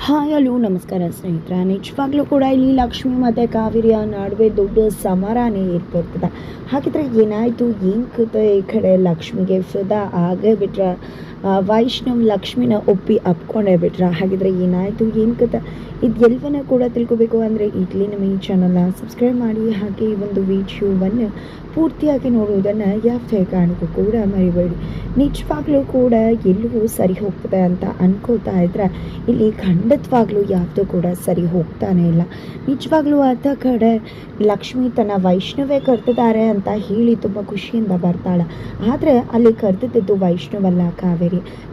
Hi hello ನಮಸ್ಕಾರ ಸ್ನೇಹಿತರೆ. ನಿಜವಾಗ್ಲೂ ಕೂಡ ಇಲ್ಲಿ ಲಕ್ಷ್ಮಿ ಮತ್ತು ಕಾವೇರಿಯ ನಡುವೆ ದೊಡ್ಡ ಸಮರಾನೇ ಏರ್ಪಡ್ತದೆ. ಹಾಗಿದ್ರೆ ಏನಾಯಿತು, ಏನು ಕತೆ? ಈ ಕಡೆ ಲಕ್ಷ್ಮಿಗೆ ಫಿದಾ ಆಗೇ ಬಿಟ್ರ, ವೈಷ್ಣವ್ ಲಕ್ಷ್ಮಿನ ಒಪ್ಪಿ ಅಪ್ಕೊಂಡೇ ಬಿಟ್ರ. ಹಾಗಿದ್ರೆ ಏನಾಯಿತು, ಏನು ಕತೆ? ಇದು ಎಲ್ಲವನ್ನ ಕೂಡ ತಿಳ್ಕೊಬೇಕು ಅಂದರೆ ಈಗಲೇ ನಮ್ಮ ಈ ಚಾನಲ್ನ ಸಬ್ಸ್ಕ್ರೈಬ್ ಮಾಡಿ, ಹಾಗೆ ಈ ಒಂದು ವಿಡಿಯೋವನ್ನು ಪೂರ್ತಿಯಾಗಿ ನೋಡುವುದನ್ನು ಯಾವುದೇ ಕಾರಣಕ್ಕೂ ಕೂಡ ಮರಿಬೇಡಿ. ನಿಜವಾಗ್ಲೂ ಕೂಡ ಎಲ್ಲವೂ ಸರಿ ಹೋಗ್ತದೆ ಅಂತ ಅನ್ಕೋತಾ ಇದ್ರೆ ಇಲ್ಲಿ ಖಂಡಿತವಾಗ್ಲೂ ಯಾವುದೂ ಕೂಡ ಸರಿ ಹೋಗ್ತಾನೆ ಇಲ್ಲ. ನಿಜವಾಗ್ಲೂ ಆದ ಕಡೆ ಲಕ್ಷ್ಮಿ ತನ್ನ ವೈಷ್ಣವೇ ಕರೆದಿದ್ದಾರೆ ಅಂತ ಹೇಳಿ ತುಂಬ ಖುಷಿಯಿಂದ ಬರ್ತಾಳೆ. ಆದರೆ ಅಲ್ಲಿ ಕರೆದಿದ್ದು ವೈಷ್ಣವಲ್ಲ,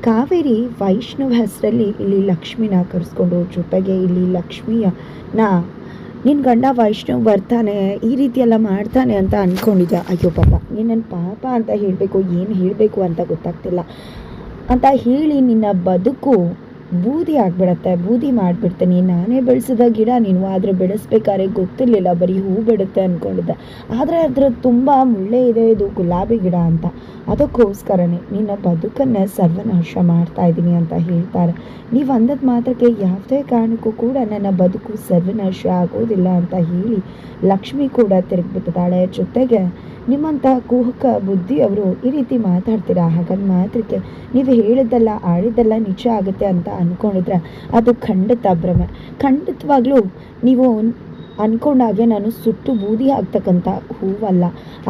ಕಾವೇರಿ ವೈಷ್ಣವ್ ಹೆಸರಲ್ಲಿ ಇಲ್ಲಿ ಲಕ್ಷ್ಮಿನ ಕರೆಸ್ಕೊಂಡು, ಜೊತೆಗೆ ಇಲ್ಲಿ ಲಕ್ಷ್ಮಿಯನ್ನ ನಿನ್ನ ಗಂಡ ವೈಷ್ಣವ್ ಬರ್ತಾನೆ, ಈ ರೀತಿ ಎಲ್ಲ ಮಾಡ್ತಾನೆ ಅಂತ ಅಂದ್ಕೊಂಡಿದ್ದೆ. ಅಯ್ಯೋ ಪಾಪ, ನೀನು ನನ್ನ ಪಾಪ ಅಂತ ಹೇಳಬೇಕು, ಏನು ಹೇಳಬೇಕು ಅಂತ ಗೊತ್ತಾಗ್ತಿಲ್ಲ ಅಂತ ಹೇಳಿ ನಿನ್ನ ಬದುಕು ಬೂದಿ ಆಗಿಬಿಡತ್ತೆ, ಬೂದಿ ಮಾಡಿಬಿಡ್ತೀನಿ. ನಾನೇ ಬೆಳೆಸಿದ ಗಿಡ ನೀನು, ಆದರೆ ಬೆಳೆಸ್ಬೇಕಾದ್ರೆ ಗೊತ್ತಿರಲಿಲ್ಲ ಬರೀ ಹೂ ಬಿಡುತ್ತೆ ಅಂದ್ಕೊಂಡಿದ್ದೆ. ಆದರೆ ಅದರ ತುಂಬ ಮುಳ್ಳೆ ಇದೆ, ಇದು ಗುಲಾಬಿ ಗಿಡ ಅಂತ. ಅದಕ್ಕೋಸ್ಕರನೇ ನಿನ್ನ ಬದುಕನ್ನು ಸರ್ವನಾಶ ಮಾಡ್ತಾ ಇದ್ದೀನಿ ಅಂತ ಹೇಳ್ತಾರೆ. ನೀವು ಅಂದದ ಮಾತ್ರಕ್ಕೆ ಯಾವುದೇ ಕಾರಣಕ್ಕೂ ಕೂಡ ನನ್ನ ಬದುಕು ಸರ್ವನಾಶ ಆಗೋದಿಲ್ಲ ಅಂತ ಹೇಳಿ ಲಕ್ಷ್ಮಿ ಕೂಡ ತಿರುಗಿಬಿಟ್ಟಿದ್ದಾಳೆ. ಜೊತೆಗೆ ನಿಮ್ಮಂಥ ಕುಹಕ ಬುದ್ಧಿಯವರು ಈ ರೀತಿ ಮಾತಾಡ್ತೀರಾ, ಹಾಗಾಗಿ ಮಾತ್ರಕ್ಕೆ ನೀವು ಹೇಳಿದ್ದೆಲ್ಲ ಆಡಿದ್ದೆಲ್ಲ ನಿಜ ಆಗುತ್ತೆ ಅಂತ ಅಂದ್ಕೊಂಡಿದ್ರೆ ಅದು ಖಂಡಿತ ಭ್ರಮೆ. ಖಂಡಿತವಾಗ್ಲೂ ನೀವು ಅಂದ್ಕೊಂಡಾಗೆ ನಾನು ಸುಟ್ಟು ಬೂದಿ ಆಗ್ತಕ್ಕಂಥ ಹೂವಲ್ಲ,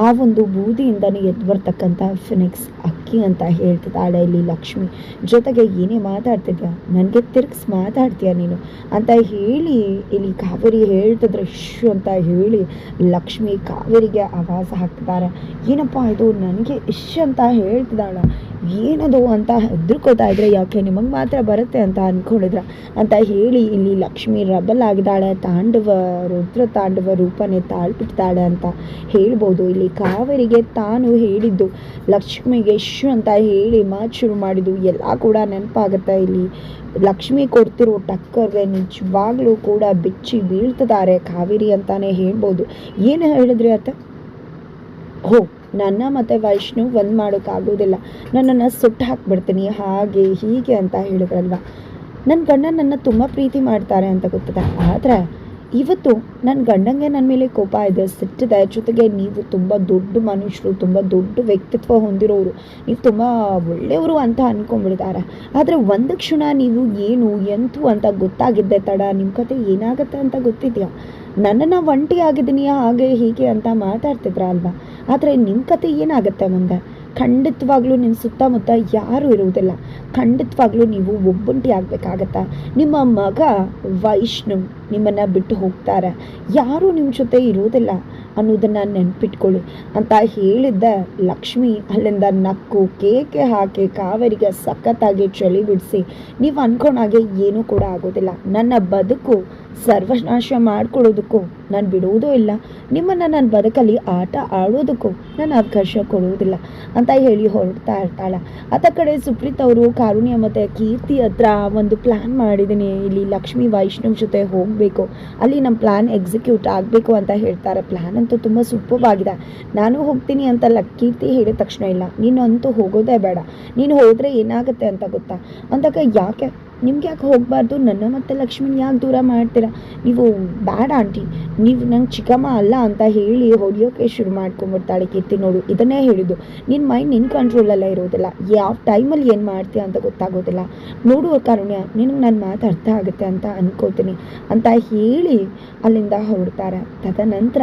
ಆ ಒಂದು ಬೂದಿಯಿಂದನೇ ಎದ್ದು ಬರ್ತಕ್ಕಂಥ ಫಿನಿಕ್ಸ್ ಅಕ್ಕಿ ಅಂತ ಹೇಳ್ತಿದ್ದಾಳೆ ಇಲ್ಲಿ ಲಕ್ಷ್ಮಿ. ಜೊತೆಗೆ ಏನೇ ಮಾತಾಡ್ತಿದ್ಯಾ, ನನಗೆ ತಿರ್ಗಿಸ್ ಮಾತಾಡ್ತೀಯ ನೀನು ಅಂತ ಹೇಳಿ ಇಲ್ಲಿ ಕಾವೇರಿ ಹೇಳ್ತಿದ್ರೆ ಇಶ್ಯೂ ಅಂತ ಹೇಳಿ ಲಕ್ಷ್ಮಿ ಕಾವೇರಿಗೆ ಆವಾಜ ಹಾಕ್ತಿದ್ದಾರೆ. ಏನಪ್ಪ ಇದು, ನನಗೆ ಅಂತ ಹೇಳ್ತಿದ್ದಾಳೆ, ಏನದು ಅಂತ ಹೆದರ್ಕೋತಾ ಇದ್ರೆ, ಯಾಕೆ ನಿಮಗೆ ಮಾತ್ರ ಬರುತ್ತೆ ಅಂತ ಅಂದ್ಕೊಂಡಿದ್ರ ಅಂತ ಹೇಳಿ ಇಲ್ಲಿ ಲಕ್ಷ್ಮಿ ರಬಲ್ ಆಗಿದ್ದಾಳೆ. ರುದ್ರ ತಾಂಡವ ರೂಪನೇ ತಾಳ್ಬಿಟ್ಟಿದ್ದಾಳೆ ಅಂತ ಹೇಳ್ಬೋದು. ಇಲ್ಲಿ ಕಾವೇರಿಗೆ ತಾನು ಹೇಳಿದ್ದು ಲಕ್ಷ್ಮಿಗೆ ಅಂತ ಹೇಳಿ ಮಾತು ಶುರು ಮಾಡಿದ್ದು ಎಲ್ಲ ಕೂಡ ನೆನಪಾಗುತ್ತೆ. ಇಲ್ಲಿ ಲಕ್ಷ್ಮಿ ಕೊಡ್ತಿರೋ ಟಕ್ಕರ್ಗೆ ನಿಜವಾಗ್ಲೂ ಕೂಡ ಬಿಚ್ಚಿ ಬೀಳ್ತಿದ್ದಾರೆ ಕಾವೇರಿ ಅಂತಾನೆ ಹೇಳ್ಬೋದು. ಏನು ಹೇಳಿದ್ರಿ ಅತ್ತ? ಹೋ, ನನ್ನ ಮತ್ತು ವೈಷ್ಣವ್ ಒಂದು ಮಾಡೋಕ್ಕಾಗೋದಿಲ್ಲ, ನನ್ನನ್ನು ಸುಟ್ಟು ಹಾಕ್ಬಿಡ್ತೀನಿ, ಹಾಗೆ ಹೀಗೆ ಅಂತ ಹೇಳಿದ್ರಲ್ವ. ನನ್ನ ಗಂಡ ನನ್ನ ತುಂಬ ಪ್ರೀತಿ ಮಾಡ್ತಾರೆ ಅಂತ ಗೊತ್ತಿದೆ, ಆದರೆ ಇವತ್ತು ನನ್ನ ಗಂಡಂಗೆ ನನ್ನ ಮೇಲೆ ಕೋಪ ಇದೆ, ಸಿಟ್ಟಿದೆ. ಜೊತೆಗೆ ನೀವು ತುಂಬ ದೊಡ್ಡ ಮನುಷ್ಯರು, ತುಂಬ ದೊಡ್ಡ ವ್ಯಕ್ತಿತ್ವ ಹೊಂದಿರೋರು, ನೀವು ತುಂಬ ಒಳ್ಳೆಯವರು ಅಂತ ಅಂದ್ಕೊಂಡ್ಬಿಡ್ತಾರೆ. ಆದರೆ ಒಂದು ಕ್ಷಣ ನೀವು ಏನು ಎಂತು ಅಂತ ಗೊತ್ತಾಗಿದ್ದೆ ತಡ. ನಿಮ್ಮ ಕತೆ ಏನಾಗುತ್ತೆ ಅಂತ ಗೊತ್ತಿದೆಯಾ? ನನ್ನನ್ನು ಒಂಟಿ ಆಗಿದ್ದೀನಿ ಹಾಗೆ ಹೀಗೆ ಅಂತ ಮಾತಾಡ್ತಿದ್ರ ಅಲ್ವಾ, ಆದರೆ ನಿಮ್ಮ ಕತೆ ಏನಾಗುತ್ತೆ ಮುಂದೆ? ಖಂಡಿತವಾಗ್ಲೂ ನಿಮ್ಮ ಸುತ್ತಮುತ್ತ ಯಾರೂ ಇರುವುದಿಲ್ಲ. ಖಂಡಿತವಾಗ್ಲೂ ನೀವು ಒಬ್ಬಂಟಿ ಆಗಬೇಕಾಗತ್ತಾ? ನಿಮ್ಮ ಮಗ ವೈಷ್ಣವ್ ನಿಮ್ಮನ್ನು ಬಿಟ್ಟು ಹೋಗ್ತಾರೆ, ಯಾರೂ ನಿಮ್ಮ ಜೊತೆ ಇರೋದಿಲ್ಲ ಅನ್ನೋದನ್ನು ನೆನ್ಪಿಟ್ಕೊಳ್ಳಿ ಅಂತ ಹೇಳಿದ್ದ ಲಕ್ಷ್ಮಿ ಅಲ್ಲಿಂದ ನಕ್ಕು ಕೇಕೆ ಹಾಕಿ ಕಾವೇರಿಗೆ ಸಖತ್ತಾಗಿ ಚಳಿ ಬಿಡಿಸಿ, ನೀವು ಅಂದ್ಕೊಂಡಾಗೆ ಏನೂ ಕೂಡ ಆಗೋದಿಲ್ಲ, ನನ್ನ ಬದುಕು ಸರ್ವನಾಶ ಮಾಡ್ಕೊಳ್ಳೋದಕ್ಕೂ ನಾನು ಬಿಡುವುದೂ ಇಲ್ಲ, ನಿಮ್ಮನ್ನು ನನ್ನ ಬದುಕಲ್ಲಿ ಆಟ ಆಡೋದಕ್ಕೂ ನಾನು ಅವಕಾಶ ಕೊಡುವುದಿಲ್ಲ ಅಂತ ಹೇಳಿ ಹೊರಡ್ತಾ ಇರ್ತಾಳೆ. ಅದ ಕಡೆ ಸುಪ್ರೀತ್ ಅವರು ಕಾರುಣ್ಯ ಮತ್ತು ಕೀರ್ತಿ ಹತ್ರ ಒಂದು ಪ್ಲ್ಯಾನ್ ಮಾಡಿದ್ದೀನಿ, ಇಲ್ಲಿ ಲಕ್ಷ್ಮಿ ವೈಷ್ಣವ್ ಜೊತೆ ಹೋಗಬೇಕು, ಅಲ್ಲಿ ನಮ್ಮ ಪ್ಲ್ಯಾನ್ ಎಕ್ಸಿಕ್ಯೂಟ್ ಆಗಬೇಕು ಅಂತ ಹೇಳ್ತಾರೆ. ಪ್ಲ್ಯಾನ್ ಅಂತೂ ತುಂಬ ಸೂಪರ್ವಾಗಿದೆ, ನಾನು ಹೋಗ್ತೀನಿ ಅಂತ ಕೀರ್ತಿ ಹೇಳಿದ ತಕ್ಷಣ ಇಲ್ಲ, ನೀನು ಅಂತೂ ಹೋಗೋದೇ ಬೇಡ, ನೀನು ಹೋದರೆ ಏನಾಗುತ್ತೆ ಅಂತ ಗೊತ್ತಾ ಅಂದಾಗ, ಯಾಕೆ ನಿಮ್ಗೆ ಯಾಕೆ ಹೋಗಬಾರ್ದು, ನನ್ನ ಮತ್ತು ಲಕ್ಷ್ಮಿನ ಯಾಕೆ ದೂರ ಮಾಡ್ತೀರಾ ನೀವು? ಬ್ಯಾಡ ಆಂಟಿ, ನೀವು ನಂಗೆ ಚಿಕ್ಕಮ್ಮ ಅಲ್ಲ ಅಂತ ಹೇಳಿ ಹೊಡಿಯೋಕೆ ಶುರು ಮಾಡ್ಕೊಂಡ್ಬಿಡ್ತಾಳೆ ಕೀರ್ತಿ. ನೋಡು, ಇದನ್ನೇ ಹೇಳಿದ್ದು, ನಿನ್ನ ಮೈಂಡ್ ನಿನ್ನ ಕಂಟ್ರೋಲಲ್ಲೇ ಇರೋದಿಲ್ಲ, ಯಾವ ಟೈಮಲ್ಲಿ ಏನು ಮಾಡ್ತೀಯ ಅಂತ ಗೊತ್ತಾಗೋದಿಲ್ಲ. ನೋಡುವ ಕಾರುಣ್ಯ, ನಿನಗೆ ನನ್ನ ಮಾತು ಅರ್ಥ ಆಗುತ್ತೆ ಅಂತ ಅನ್ಕೋತೀನಿ ಅಂತ ಹೇಳಿ ಅಲ್ಲಿಂದ ಹೊರಡ್ತಾರೆ. ತದನಂತರ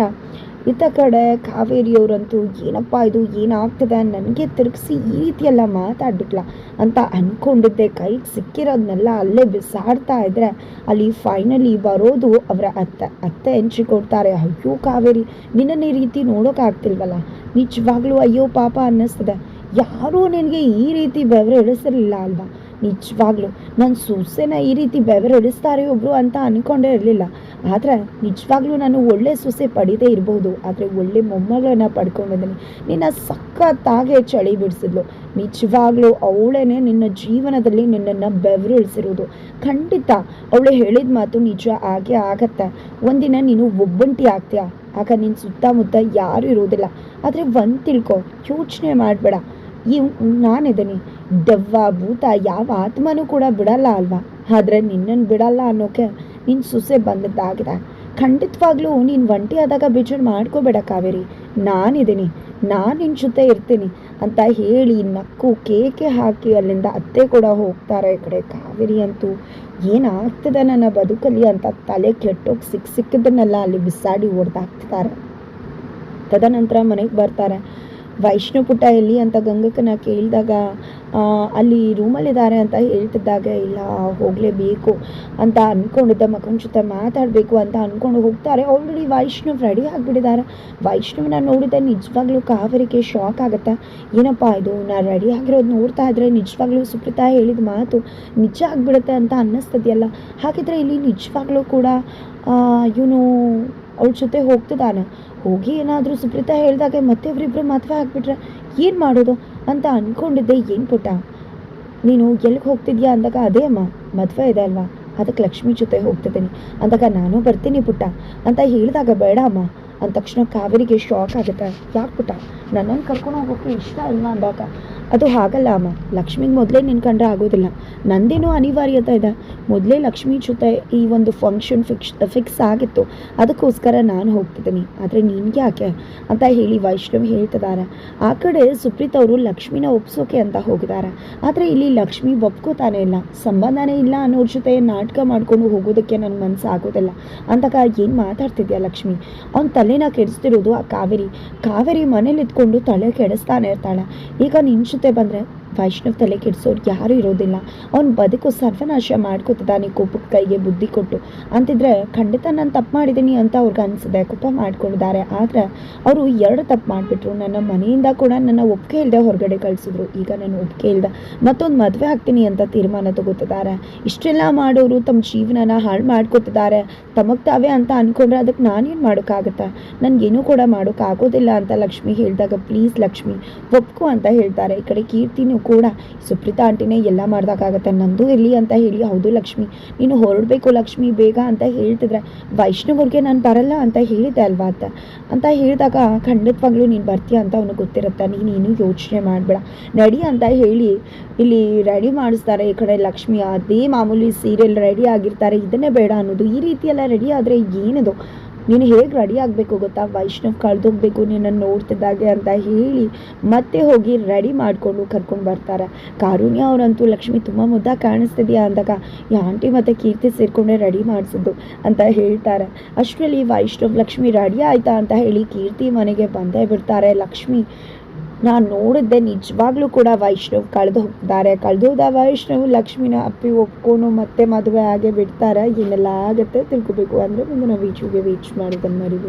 ಇತ್ತ ಕಡೆ ಕಾವೇರಿಯವರಂತೂ ಏನಪ್ಪ ಇದು, ಏನಾಗ್ತದೆ, ನನಗೆ ತಿರುಗಿಸಿ ಈ ರೀತಿಯೆಲ್ಲ ಮಾತಾಡ್ಬಿಟ್ಲ ಅಂತ ಅಂದ್ಕೊಂಡಿದ್ದೆ. ಕೈಗೆ ಸಿಕ್ಕಿರೋದನ್ನೆಲ್ಲ ಅಲ್ಲೇ ಬಿಸಾಡ್ತಾ ಇದ್ರೆ ಅಲ್ಲಿ ಫೈನಲಿ ಬರೋದು ಅವರ ಅತ್ತೆ ಕೊಡ್ತಾರೆ. ಅಯ್ಯೋ ಕಾವೇರಿ, ನಿನ್ನನ್ನು ಈ ರೀತಿ ನೋಡೋಕ್ಕಾಗ್ತಿಲ್ವಲ್ಲ, ನಿಜವಾಗ್ಲೂ ಅಯ್ಯೋ ಪಾಪ ಅನ್ನಿಸ್ತದೆ. ಯಾರೂ ನಿನಗೆ ಈ ರೀತಿ ಬೆವರು ಇಳಿಸಿರಲಿಲ್ಲ ಅಲ್ವಾ? ನಿಜವಾಗ್ಲೂ ನನ್ನ ಸೊಸೆನ ಈ ರೀತಿ ಬೆವರು ಇಳಿಸ್ತಾರೆ ಒಬ್ಬರು ಅಂತ ಅಂದ್ಕೊಂಡೇ ಇರಲಿಲ್ಲ. ಆದರೆ ನಿಜವಾಗ್ಲೂ ನಾನು ಒಳ್ಳೆ ಸೊಸೆ ಪಡೀದೇ ಇರ್ಬೋದು, ಆದರೆ ಒಳ್ಳೆ ಮೊಮ್ಮಗಳನ್ನ ಪಡ್ಕೊಂಡಿದ್ದೀನಿ. ನಿನ್ನ ಸಖತ್ತಾಗೆ ಚಳಿ ಬಿಡಿಸಿದ್ಲು. ನಿಜವಾಗ್ಲೂ ಅವಳೇನೆ ನಿನ್ನ ಜೀವನದಲ್ಲಿ ನಿನ್ನನ್ನು ಬೆವರು ಇಳಿಸಿರೋದು. ಖಂಡಿತ ಅವಳು ಹೇಳಿದ ಮಾತು ನಿಜ ಆಗೇ ಆಗತ್ತೆ. ಒಂದಿನ ನೀನು ಒಬ್ಬಂಟಿ ಆಗ್ತೀಯ, ಆಗ ನಿನ್ನ ಸುತ್ತಮುತ್ತ ಯಾರೂ ಇರೋದಿಲ್ಲ. ಆದರೆ ಒಂದು ತಿಳ್ಕೊ, ಯೋಚನೆ ಮಾಡಬೇಡ, ನಾನಿದ್ದೀನಿ, ದೆವ್ವ ಭೂತ ಯಾವ ಆತ್ಮನೂ ಕೂಡ ಬಿಡಲ್ಲ ಅಲ್ವಾ? ಆದರೆ ನಿನ್ನನ್ನು ಬಿಡಲ್ಲ ಅನ್ನೋಕ್ಕೆ ನಿನ್ನ ಸೊಸೆ ಬಂದದ್ದಾಗಿದೆ. ಖಂಡಿತವಾಗ್ಲೂ ನೀನು ಒಂಟಿ ಆದಾಗ ಬೇಜಾರು ಮಾಡ್ಕೋಬೇಡ ಕಾವೇರಿ, ನಾನಿದ್ದೀನಿ, ನಾನು ನಿನ್ನ ಜೊತೆ ಇರ್ತೀನಿ ಅಂತ ಹೇಳಿ ನಕ್ಕು ಕೇಕೆ ಹಾಕಿ ಅಲ್ಲಿಂದ ಅತ್ತೆ ಕೂಡ ಹೋಗ್ತಾರೆ. ಈ ಕಡೆ ಕಾವೇರಿ ಅಂತೂ ಏನಾಗ್ತದೆ ನನ್ನ ಬದುಕಲ್ಲಿ ಅಂತ ತಲೆ ಕೆಟ್ಟೋಗಿ ಸಿಕ್ಕಿದ್ದನ್ನೆಲ್ಲ ಅಲ್ಲಿ ಬಿಸಾಡಿ ಹೊಡೆದಾಕ್ತಿದ್ದಾರೆ. ತದನಂತರ ಮನೆಗೆ ಬರ್ತಾರೆ. ವೈಷ್ಣು ಪುಟ್ಟ ಎಲ್ಲಿ ಅಂತ ಗಂಗಕ್ಕನ ಕೇಳಿದಾಗ ಅಲ್ಲಿ ರೂಮಲ್ಲಿದ್ದಾರೆ ಅಂತ ಹೇಳ್ತಿದ್ದಾಗ, ಇಲ್ಲ ಹೋಗಲೇಬೇಕು ಅಂತ ಅಂದ್ಕೊಂಡಿದ್ದ, ಮಗನ ಜೊತೆ ಮಾತಾಡಬೇಕು ಅಂತ ಅಂದ್ಕೊಂಡು ಹೋಗ್ತಾರೆ. ಆಲ್ರೆಡಿ ವೈಷ್ಣವ್ ರೆಡಿ ಆಗಿಬಿಟ್ಟಿದ್ದಾರೆ. ವೈಷ್ಣವನ್ನ ನೋಡಿದ್ರೆ ನಿಜವಾಗ್ಲೂ ಕಾವೇರಿಗೆ ಶಾಕ್ ಆಗುತ್ತೆ. ಏನಪ್ಪ ಇದು, ನಾನು ರೆಡಿ ಆಗಿರೋದು ನೋಡ್ತಾ ಇದ್ರೆ ನಿಜವಾಗ್ಲೂ ಸುಪ್ರೀತಾ ಹೇಳಿದ ಮಾತು ನಿಜ ಆಗಿಬಿಡುತ್ತೆ ಅಂತ ಅನ್ನಿಸ್ತದೆಯಲ್ಲ. ಹಾಗಿದ್ರೆ ಇಲ್ಲಿ ನಿಜವಾಗ್ಲೂ ಕೂಡ ಇವನು ಅವಳ ಜೊತೆ ಹೋಗ್ತಿದ್ದಾನೆ. ಹೋಗಿ ಏನಾದರೂ ಸುಪ್ರೀತಾ ಹೇಳಿದಾಗೆ ಮತ್ತೆ ಇವರಿಬ್ಬರು ಮದುವೆ ಆಗಿಬಿಟ್ರೆ ಏನು ಮಾಡೋದು ಅಂತ ಅಂದ್ಕೊಂಡಿದ್ದೆ. ಏನು ಪುಟ್ಟ ನೀನು ಎಲ್ಲಿಗೆ ಹೋಗ್ತಿದ್ಯಾ ಅಂದಾಗ, ಅದೇ ಅಮ್ಮ ಮದುವೆ ಇದೆ ಅಲ್ವಾ, ಅದಕ್ಕೆ ಲಕ್ಷ್ಮಿ ಜೊತೆ ಹೋಗ್ತಿದ್ದೀನಿ ಅಂದಾಗ, ನಾನು ಬರ್ತೀನಿ ಪುಟ್ಟ ಅಂತ ಹೇಳಿದಾಗ, ಬೇಡ ಅಮ್ಮ ಅಂದ ತಕ್ಷಣ ಕಾವೇರಿಗೆ ಶಾಕ್ ಆಗುತ್ತೆ. ಯಾಕೆ ಪುಟ್ಟ, ನನ್ನನ್ನು ಕರ್ಕೊಂಡು ಹೋಗೋಕ್ಕೆ ಇಷ್ಟ ಇಲ್ವಾ ಅಂದಾಗ, ಅದು ಹಾಗಲ್ಲ ಅಮ್ಮ, ಲಕ್ಷ್ಮಿಗೆ ಮೊದಲೇ ನಿನ್ನ ಕಂಡ್ರೆ ಆಗೋದಿಲ್ಲ, ನಂದೇನೋ ಅನಿವಾರ್ಯತೆ ಇದೆ, ಮೊದಲೇ ಲಕ್ಷ್ಮಿ ಜೊತೆ ಈ ಒಂದು ಫಂಕ್ಷನ್ ಫಿಕ್ಸ್ ಆಗಿತ್ತು, ಅದಕ್ಕೋಸ್ಕರ ನಾನು ಹೋಗ್ತಿದ್ದೀನಿ, ಆದರೆ ನಿನ್ಗೆ ಯಾಕೆ ಅಂತ ಹೇಳಿ ವೈಷ್ಣವ್ ಹೇಳ್ತಿದ್ದಾರೆ. ಆ ಕಡೆ ಸುಪ್ರೀತ್ ಅವರು ಲಕ್ಷ್ಮಿನ ಒಪ್ಸೋಕೆ ಅಂತ ಹೋಗಿದ್ದಾರೆ. ಆದರೆ ಇಲ್ಲಿ ಲಕ್ಷ್ಮಿ ಒಪ್ಕೋತಾನೆ ಇಲ್ಲ, ಸಂಬಂಧನೇ ಇಲ್ಲ ಅನ್ನೋರ ಜೊತೆ ನಾಟಕ ಮಾಡ್ಕೊಂಡು ಹೋಗೋದಕ್ಕೆ ನನ್ನ ಮನಸ್ಸು ಆಗೋದಿಲ್ಲ ಅಂದಾಗ, ಏನು ಮಾತಾಡ್ತಿದ್ಯಾ ಲಕ್ಷ್ಮಿ, ಅವ್ನ ತಲೆನ ಕೆಡಿಸ್ತಿರೋದು ಆ ಕಾವೇರಿ ಮನೇಲಿ ಇದ್ಕೊಂಡು ತಲೆ ಕೆಡಿಸ್ತಾನೆ ಇರ್ತಾಳೆ. ಈಗ ನಿನ್ನ ಜೊತೆ ಬಂದರೆ ವೈಷ್ಣವ್ ತಲೆ ಕೆಡಿಸೋರು ಯಾರೂ ಇರೋದಿಲ್ಲ, ಅವ್ನು ಬದುಕು ಸರ್ವನಾಶ ಮಾಡ್ಕೊತಿದ್ದಾನೆ ಕೋಪಕ್ಕೆ ಕೈಗೆ ಬುದ್ಧಿ ಕೊಟ್ಟು ಅಂತಿದ್ರೆ, ಖಂಡಿತ ನಾನು ತಪ್ಪು ಮಾಡಿದ್ದೀನಿ ಅಂತ ಅವ್ರಿಗೆ ಅನಿಸಿದೆ, ಕೋಪ ಮಾಡ್ಕೊಂಡಿದ್ದಾರೆ. ಆದರೆ ಅವರು ಎರಡು ತಪ್ಪು ಮಾಡಿಬಿಟ್ರು. ನನ್ನ ಮನೆಯಿಂದ ಕೂಡ ನನ್ನ ಒಪ್ಪಿಗೆ ಇಲ್ಲದೆ ಹೊರಗಡೆ ಕಳಿಸಿದ್ರು. ಈಗ ನಾನು ಒಪ್ಪಿಗೆ ಇಲ್ಲದೆ ಮತ್ತೊಂದು ಮದುವೆ ಆಗ್ತೀನಿ ಅಂತ ತೀರ್ಮಾನ ತಗೋತಿದ್ದಾರೆ. ಇಷ್ಟೆಲ್ಲ ಮಾಡೋರು ತಮ್ಮ ಜೀವನನ ಹಾಳು ಮಾಡ್ಕೊತಿದ್ದಾರೆ ತಮಗೆ ತಾವೇ ಅಂತ ಅಂದ್ಕೊಂಡ್ರೆ ಅದಕ್ಕೆ ನಾನೇನು ಮಾಡೋಕ್ಕಾಗುತ್ತೆ, ನನಗೇನೂ ಕೂಡ ಮಾಡೋಕ್ಕಾಗೋದಿಲ್ಲ ಅಂತ ಲಕ್ಷ್ಮಿ ಹೇಳಿದಾಗ, ಪ್ಲೀಸ್ ಲಕ್ಷ್ಮಿ ಒಪ್ಕೊ ಅಂತ ಹೇಳ್ತಾರೆ. ಈ ಕಡೆ ಕೀರ್ತಿನೂ ಕೂಡ ಸುಪ್ರೀತಾ ಆಂಟಿನೇ ಎಲ್ಲ ಮಾಡ್ದಾಗತ್ತೆ, ನಂದು ಇರಲಿ ಅಂತ ಹೇಳಿ, ಹೌದು ಲಕ್ಷ್ಮಿ ನೀನು ಹೊರಡಬೇಕು ಲಕ್ಷ್ಮಿ ಬೇಗ ಅಂತ ಹೇಳ್ತಿದ್ರೆ, ವೈಷ್ಣವ್ರಿಗೆ ನಾನು ಬರಲ್ಲ ಅಂತ ಹೇಳಿದ್ದೆ ಅಲ್ವಾ ಅಂತ ಹೇಳಿದಾಗ, ಖಂಡಿತವಾಗ್ಲೂ ನೀನು ಬರ್ತೀಯ ಅಂತ ಅವನಿಗೆ ಗೊತ್ತಿರುತ್ತೆ, ನೀನೇನು ಯೋಚನೆ ಮಾಡಬೇಡ ನಡಿ ಅಂತ ಹೇಳಿ ಇಲ್ಲಿ ರೆಡಿ ಮಾಡಿಸ್ತಾರೆ. ಈ ಕಡೆ ಲಕ್ಷ್ಮಿ ಅದೇ ಮಾಮೂಲಿ ಸೀರಿಯಲ್ ರೆಡಿ ಆಗಿರ್ತಾರೆ, ಇದನ್ನೇ ಬೇಡ ಅನ್ನೋದು, ಈ ರೀತಿಯೆಲ್ಲ ರೆಡಿ ಆದರೆ ಏನದು, ನೀನು ಹೇಗೆ ರೆಡಿ ಆಗಬೇಕು ಗೊತ್ತಾ, ವೈಷ್ಣವ್ ಕಳೆದೋಗ್ಬೇಕು ನಿನ್ನನ್ನು ನೋಡ್ತಿದ್ದಾಗೆ ಅಂತ ಹೇಳಿ ಮತ್ತೆ ಹೋಗಿ ರೆಡಿ ಮಾಡಿಕೊಂಡು ಕರ್ಕೊಂಡು ಬರ್ತಾರೆ. ಕಾರುಣ್ಯ ಅವರಂತೂ, ಲಕ್ಷ್ಮಿ ತುಂಬ ಮುದ್ದಾಗಿ ಕಾಣಿಸ್ತಿದ್ಯಾ ಅಂದಾಗ, ಈ ಆಂಟಿ ಮತ್ತು ಕೀರ್ತಿ ಸೇರಿಕೊಂಡೆ ರೆಡಿ ಮಾಡಿಸಿದ್ದು ಅಂತ ಹೇಳ್ತಾರೆ. ಅಷ್ಟರಲ್ಲಿ ವೈಷ್ಣವ್ ಲಕ್ಷ್ಮಿ ರೆಡಿ ಆಯಿತಾ ಅಂತ ಹೇಳಿ ಕೀರ್ತಿ ಮನೆಗೆ ಬಂದೇ ಬಿಡ್ತಾರೆ. ಲಕ್ಷ್ಮಿ ನಾನು ನೋಡಿದ್ದೆ ನಿಜವಾಗ್ಲೂ ಕೂಡ ವೈಷ್ಣವ್ ಕಳೆದೋದ ವೈಷ್ಣವ್ ಲಕ್ಷ್ಮಿನ ಅಪ್ಪಿ ಒಪ್ಕೊಂಡು ಮತ್ತೆ ಮದುವೆ ಆಗೇ ಬಿಡ್ತಾರೆ. ಏನೆಲ್ಲ ಆಗುತ್ತೆ ತಿಳ್ಕೊಬೇಕು ಅಂದರೆ ಮುಂದೆ ನಾವು ವೀಚ್ ಮಾಡಿದ್ದನ್ನು ಮರಿಬೇಕು.